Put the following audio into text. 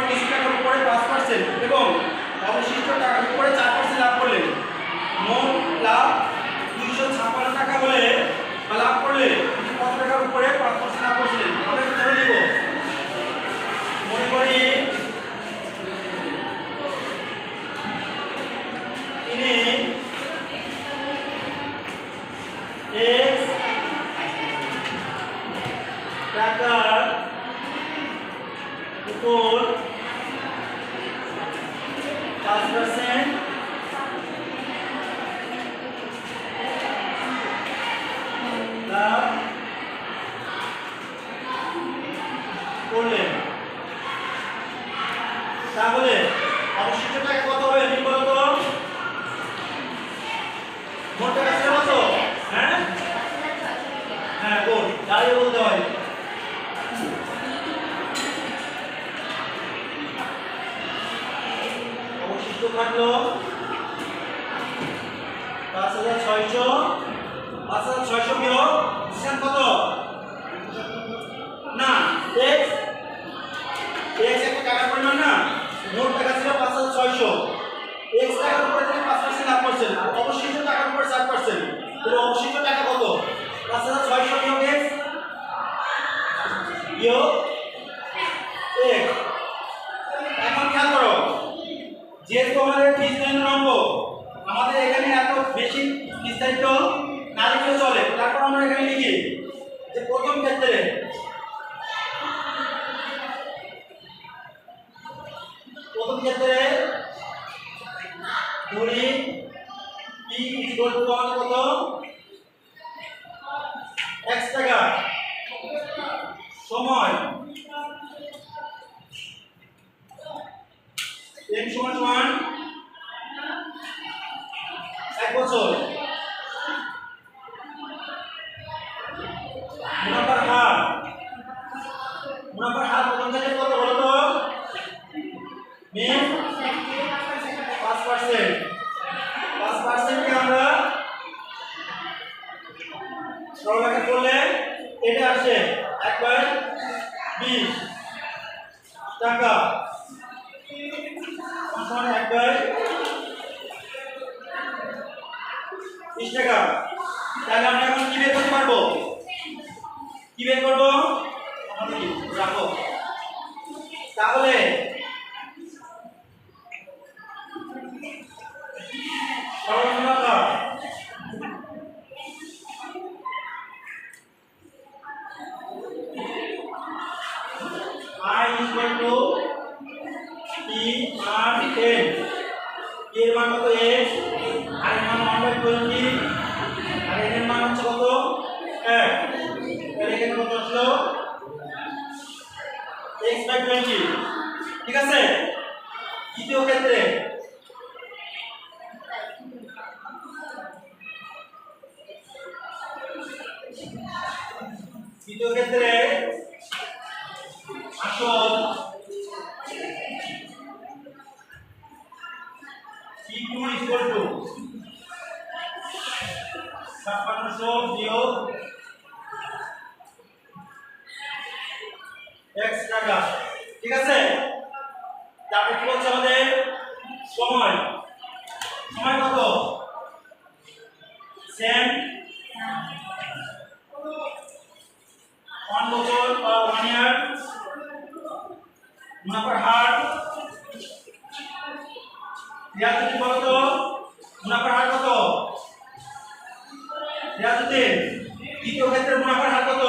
কিছু টাকার উপরে 5% এবং অবশিষ্ট টাকার উপরে 4% লাভ করলেন। মোট লাভ 256 টাকা হলে লাভ করলে কত টাকার উপরে 5% লাভ করছিলেন? আমরা ধরে নিব, মনে করি তিনি x টাকার উপর 5% লাভ করলেন। তাহলে অবশিষ্ট টাকা কত হবে ঠিক বলো তো? মোট টাকা ছিল কত? হ্যাঁ হ্যাঁ গুড, দাঁড়িয়ে বলতে হয়। অবশিষ্ট থাকলো 5600, 5600 বিয়োগ ডিসিশন কত? না x একটা টাকার পরিমাণ না, মোট টাকা ছিল 5600, x টাকার উপরে তিনি 5% লাভ করছেন আর অবশিষ্ট টাকার উপরে 4%, তাহলে অবশিষ্ট টাকা কত? 5600 বিয়োগ x বিয়োগ x। এখন খেয়াল করো, যেহেতু আমাদের বিস্তারিত অঙ্ক, আমাদের এখানে এত বেশি বিস্তারিত না লিখলে চলে, তারপর আমরা এখানে লিখি যে প্রথম ক্ষেত্রে ধরি p কত? x টাকা সময় m সমান 1 বছর। মুনাফার হার প্রথম ক্ষেত্রে কত বলো তো? মেন 5%। 5% কে আমরা সরলরেখা করলে এটা আসে 1/20 টাকা সমান 1/20 টাকা। তাহলে আমরা এখন কি বের করতে পারবো? কি বের করবো? রাখো। তাহলে সরল মুনাফা I equal to P R N, P এর মান কত? x, আর এর মান 1/20, আর n এর মান হচ্ছে কত? 1। তাহলে এখানে কত আসলো? x/20। ঠিক আছে। দ্বিতীয় ক্ষেত্রে আসল P2 equal to 5600 বিয়োগ x টাকা। ঠিক আছে। তারপর কি বলছে আমাদের? সময় কত? সেম 1 বছর বা 1 ইয়ার। মুনাফার হার রিয়াজুদ্দিন বলো তো, মুনাফার হার কত? রিয়াজুদ্দিন দ্বিতীয় ক্ষেত্রে মুনাফার হার কত?